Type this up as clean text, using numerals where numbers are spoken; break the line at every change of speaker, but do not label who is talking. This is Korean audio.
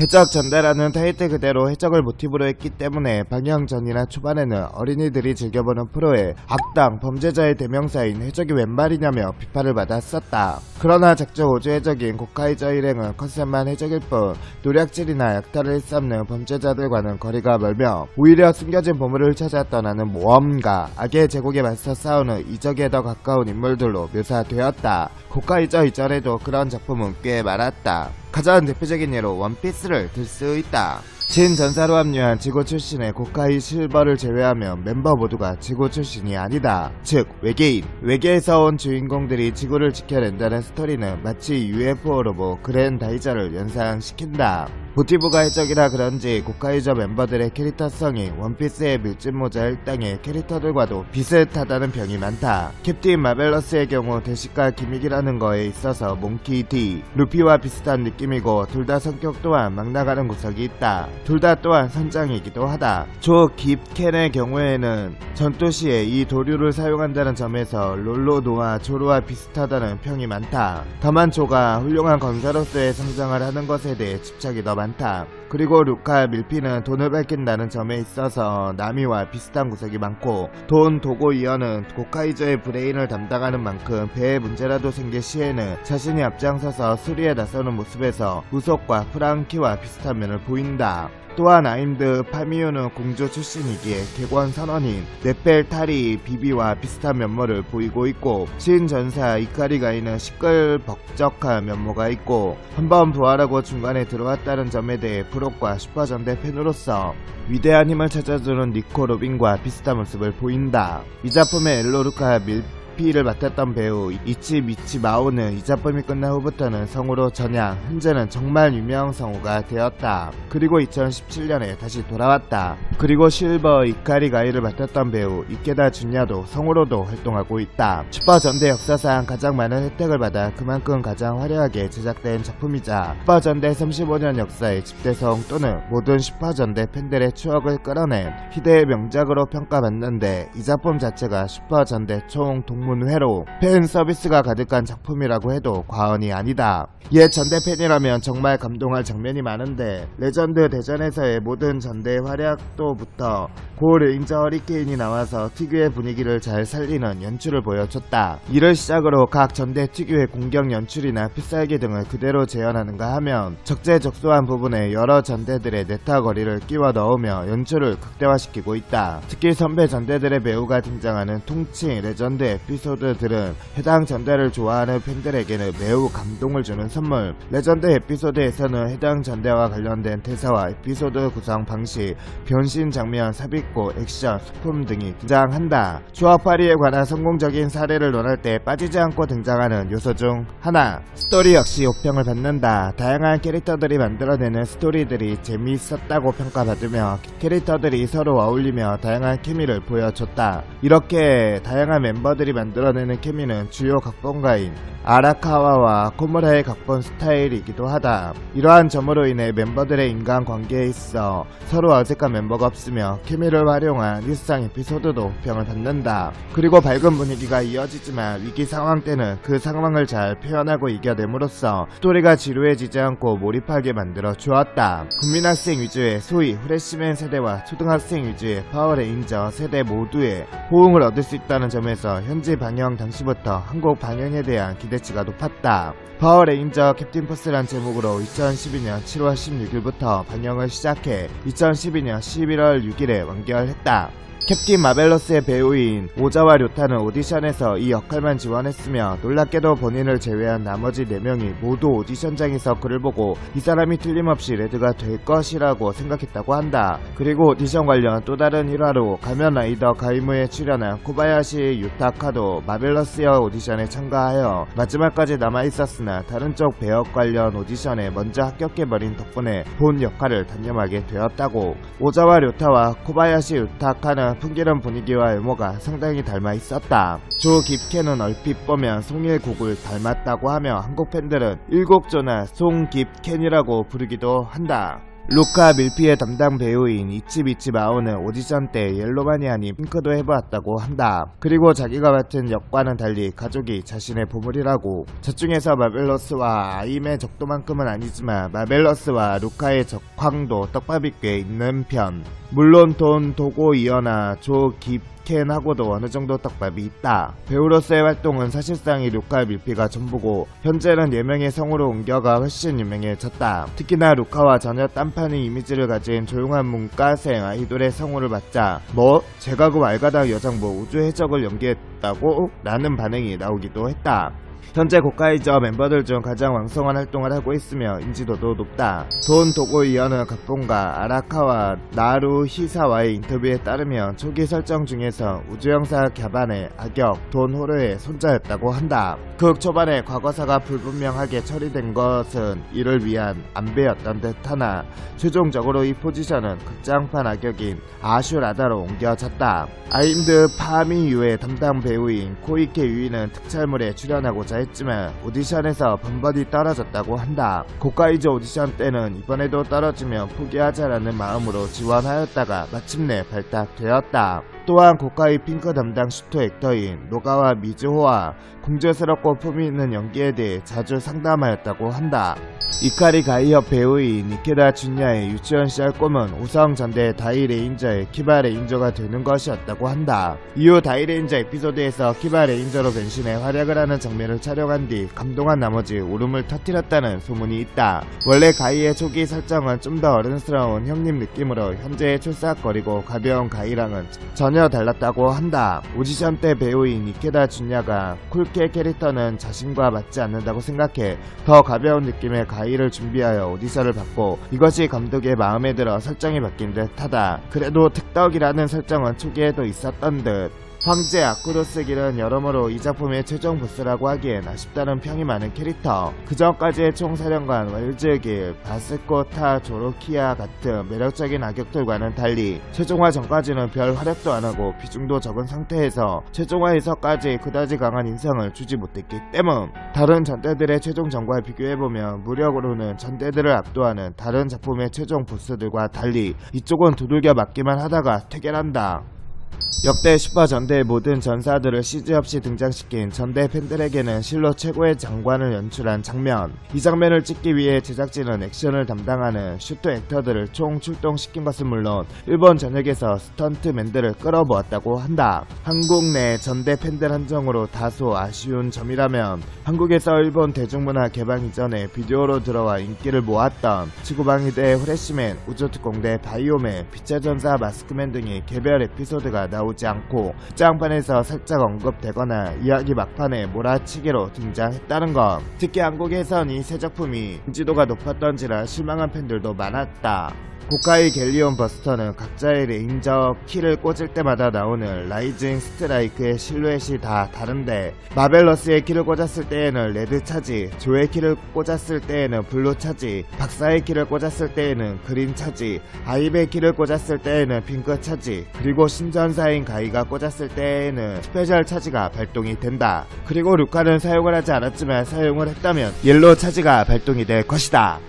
해적 전대라는 타이틀 그대로 해적을 모티브로 했기 때문에 방영 전이나 초반에는 어린이들이 즐겨보는 프로에 악당 범죄자의 대명사인 해적이 웬 말이냐며 비판을 받았었다. 그러나 작정 우주 해적인 고카이저 일행은 컨셉만 해적일 뿐 노략질이나 약탈을 일삼는 범죄자들과는 거리가 멀며 오히려 숨겨진 보물을 찾아 떠나는 모험가, 악의 제국에 맞서 싸우는 이적에 더 가까운 인물들로 묘사되었다. 고카이저 이전에도 그런 작품은 꽤 많았다. 가장 대표적인 예로 원피스를 들 수 있다. 신전사로 합류한 지구 출신의 고카이 실버를 제외하면 멤버 모두가 지구 출신이 아니다. 즉 외계인. 외계에서 온 주인공들이 지구를 지켜낸다는 스토리는 마치 UFO로보 그랜다이저를 연상시킨다. 모티브가 해적이라 그런지 고카이저 멤버들의 캐릭터성이 원피스의 밀짚모자 일당의 캐릭터들과도 비슷하다는 평이 많다. 캡틴 마벨러스의 경우 대식가 기믹이라는 거에 있어서 몽키 D, 루피와 비슷한 느낌이고 둘 다 성격 또한 막 나가는 구석이 있다. 둘 다 또한 선장이기도 하다. 조 깁켄의 경우에는 전투 시에 이 도류를 사용한다는 점에서 롤로노와 조로와 비슷하다는 평이 많다. 다만 조가 훌륭한 검사로서의 성장을 하는 것에 대해 집착이 더 많다. 그리고 루카 밀피는 돈을 밝힌다는 점에 있어서 나미와 비슷한 구석이 많고, 돈 도고 이어는 고카이저의 브레인을 담당하는 만큼 배에 문제라도 생길 시에는 자신이 앞장서서 수리에 나서는 모습에서 우속과 프랑키와 비슷한 면을 보인다. 또한 아임드 파미유는 공주 출신이기에 객원 선원인 네펠타리 비비와 비슷한 면모를 보이고 있고, 신전사 이카리가이는 시끌벅적한 면모가 있고 한번 부활하고 중간에 들어왔다는 점에 대해 브록과 슈퍼전대 팬으로서 위대한 힘을 찾아주는 니코 로빈과 비슷한 모습을 보인다. 이 작품의 엘로루카 밀피를 맡았던 배우 이치미치 마오는 이 작품이 끝난 후부터는 성우로 전향, 현재는 정말 유명 성우가 되었다. 그리고 2017년에 다시 돌아왔다. 그리고 실버 이카리 가이를 맡았던 배우 이케다 준야도 성우로도 활동하고 있다. 슈퍼전대 역사상 가장 많은 혜택을 받아 그만큼 가장 화려하게 제작된 작품이자 슈퍼전대 35년 역사의 집대성 또는 모든 슈퍼전대 팬들의 추억을 끌어낸 희대의 명작으로 평가받는데, 이 작품 자체가 슈퍼전대 총 동문회로 팬 서비스가 가득한 작품이라고 해도 과언이 아니다. 옛 전대 팬이라면 정말 감동할 장면이 많은데, 레전드 대전에서의 모든 전대의 활약도부터 고 레인저 허리케인이 나와서 특유의 분위기를 잘 살리는 연출을 보여줬다. 이를 시작으로 각 전대 특유의 공격 연출이나 필살기 등을 그대로 재현하는가 하면 적재적소한 부분에 여러 전대들의 네타거리를 끼워 넣으며 연출을 극대화시키고 있다. 특히 선배 전대들의 배우가 등장하는 통칭 레전드 에피소드들은 해당 전대를 좋아하는 팬들에게는 매우 감동을 주는 선물. 레전드 에피소드에서는 해당 전대와 관련된 대사와 에피소드 구성 방식, 변신 장면, 삽입고, 액션, 소품 등이 등장한다. 추억팔이에 관한 성공적인 사례를 논할 때 빠지지 않고 등장하는 요소 중 하나, 스토리 역시 호평을 받는다. 다양한 캐릭터들이 만들어내는 스토리들이 재미있었다고 평가받으며 캐릭터들이 서로 어울리며 다양한 케미를 보여줬다. 이렇게 다양한 멤버들이 만들어내는 케미는 주요 각본가인 아라카와와 코무라의 각본 스타일이기도 하다. 이러한 점으로 인해 멤버들의 인간관계에 있어 서로 어색한 멤버가 없으며 케미를 활용한 일상 에피소드도 평을 받는다. 그리고 밝은 분위기가 이어지지만 위기 상황 때는 그 상황을 잘 표현하고 이겨냄으로써 스토리가 지루해지지 않고 몰입하게 만들어 주었다. 국민학생 위주의 소위 후레쉬맨 세대와 초등학생 위주의 파워레인저 세대 모두의 호응을 얻을 수 있다는 점에서 현지 방영 당시부터 한국 방영에 대한 기대치가 높았다. 파워레인저 캡틴포스란 제목으로 2012년 7월 16일부터 방영을 시작해 2012년 11월 6일에 완결했다. 캡틴 마벨러스의 배우인 오자와 료타는 오디션에서 이 역할만 지원했으며, 놀랍게도 본인을 제외한 나머지 4명이 모두 오디션장에서 그를 보고 이 사람이 틀림없이 레드가 될 것이라고 생각했다고 한다. 그리고 오디션 관련 또 다른 일화로 가면라이더 가이무에 출연한 코바야시 유타카도 마벨러스여 오디션에 참가하여 마지막까지 남아있었으나 다른 쪽 배역 관련 오디션에 먼저 합격해버린 덕분에 본 역할을 단념하게 되었다고. 오자와 료타와 코바야시 유타카는 풍기는 분위기와 외모가 상당히 닮아 있었다. 조 깁켄은 얼핏 보면 송일국을 닮았다고 하며 한국 팬들은 일곡조나 송깁켄이라고 부르기도 한다. 루카 밀피의 담당 배우인 이치비치 마오는 오디션 때 옐로만이 아닌 핑크도 해보았다고 한다. 그리고 자기가 맡은 역과는 달리 가족이 자신의 보물이라고. 저중에서 마벨러스와 아임의 적도만큼은 아니지만 마벨러스와 루카의 적황도 떡밥이 꽤 있는 편. 물론 돈, 도고, 이어나, 조, ken하고도 어느정도 떡밥이 있다. 배우로서의 활동은 사실상 이 루카 밀피가 전부고 현재는 4명의 성으로 옮겨가 훨씬 유명해졌다. 특히나 루카와 전혀 딴판의 이미지를 가진 조용한 문과생 아이돌의 성우를 맡자 제가 그 말가닥 여장부 우주 해적을 연기했다고? 라는 반응이 나오기도 했다. 현재 고카이저 멤버들 중 가장 왕성한 활동을 하고 있으며 인지도도 높다. 돈 도고 이어는 각본가 아라카와 나루 히사와의 인터뷰에 따르면 초기 설정 중에서 우주형사 갸반의 악역 돈 호르의 손자였다고 한다. 극 초반에 과거사가 불분명하게 처리된 것은 이를 위한 안배였던 듯하나 최종적으로 이 포지션은 극장판 악역인 아슈라다로 옮겨졌다. 아임드 파미유의 담당 배우인 코이케 유이는 특촬물에 출연하고자 했지만 오디션에서 번번이 떨어졌다고 한다. 고카이저 오디션 때는 이번에도 떨어지면 포기하자라는 마음으로 지원하였다가 마침내 발탁되었다. 또한 고카이 핑크 담당 슈터 액터인 노가와 미즈호와 공주스럽고 품위 있는 연기에 대해 자주 상담하였다고 한다. 이카리 가이협 배우인 니케다 준야의 유치원 시절 꿈은 오성 전대 다이 레인저의 키바 레인저가 되는 것이었다고 한다. 이후 다이 레인저 에피소드에서 키바 레인저로 변신해 활약을 하는 장면을 촬영한 뒤 감동한 나머지 울음을 터뜨렸다는 소문이 있다. 원래 가이의 초기 설정은 좀 더 어른스러운 형님 느낌으로 현재의 촐싹거리고 가벼운 가이랑은 전혀 달랐다고 한다. 오디션 때 배우인 니케다 준야가 쿨케 캐릭터는 자신과 맞지 않는다고 생각해 더 가벼운 느낌의 가이를 준비하여 오디션을 받고 이것이 감독의 마음에 들어 설정이 바뀐 듯하다. 그래도 특덕이라는 설정은 초기에도 있었던 듯. 황제 아쿠도스 길은 여러모로 이 작품의 최종 보스라고 하기엔 아쉽다는 평이 많은 캐릭터. 그전까지의 총사령관 월즈길, 바스코타 조로키아 같은 매력적인 악역들과는 달리 최종화 전까지는 별 활약도 안하고 비중도 적은 상태에서 최종화에서까지 그다지 강한 인상을 주지 못했기 때문. 다른 전대들의 최종 전과 비교해보면 무력으로는 전대들을 압도하는 다른 작품의 최종 보스들과 달리 이쪽은 두들겨 맞기만 하다가 퇴결한다. 역대 슈퍼 전대의 모든 전사들을 CG 없이 등장시킨 전대 팬들에게는 실로 최고의 장관을 연출한 장면. 이 장면을 찍기 위해 제작진은 액션을 담당하는 슈터 액터들을 총 출동시킨 것은 물론 일본 전역에서 스턴트맨들을 끌어모았다고 한다. 한국 내 전대 팬들 한정으로 다소 아쉬운 점이라면 한국에서 일본 대중문화 개방 이전에 비디오로 들어와 인기를 모았던 지구방위대 후레쉬맨, 우주특공대 바이오맨, 빛의 전사 마스크맨 등의 개별 에피소드가 나오지 않고 극장판에서 살짝 언급되거나 이야기 막판에 몰아치기로 등장했다는 것. 특히 한국에선 이 세 작품이 인지도가 높았던지라 실망한 팬들도 많았다. 고카이 갤리온 버스터는 각자의 레인저 키를 꽂을 때마다 나오는 라이징 스트라이크의 실루엣이 다 다른데 마벨러스의 키를 꽂았을 때에는 레드 차지, 조의 키를 꽂았을 때에는 블루 차지, 박사의 키를 꽂았을 때에는 그린 차지, 아임의 키를 꽂았을 때에는 핑크 차지, 그리고 신전사인 가이가 꽂았을 때에는 스페셜 차지가 발동이 된다. 그리고 루카는 사용을 하지 않았지만 사용을 했다면 옐로우 차지가 발동이 될 것이다.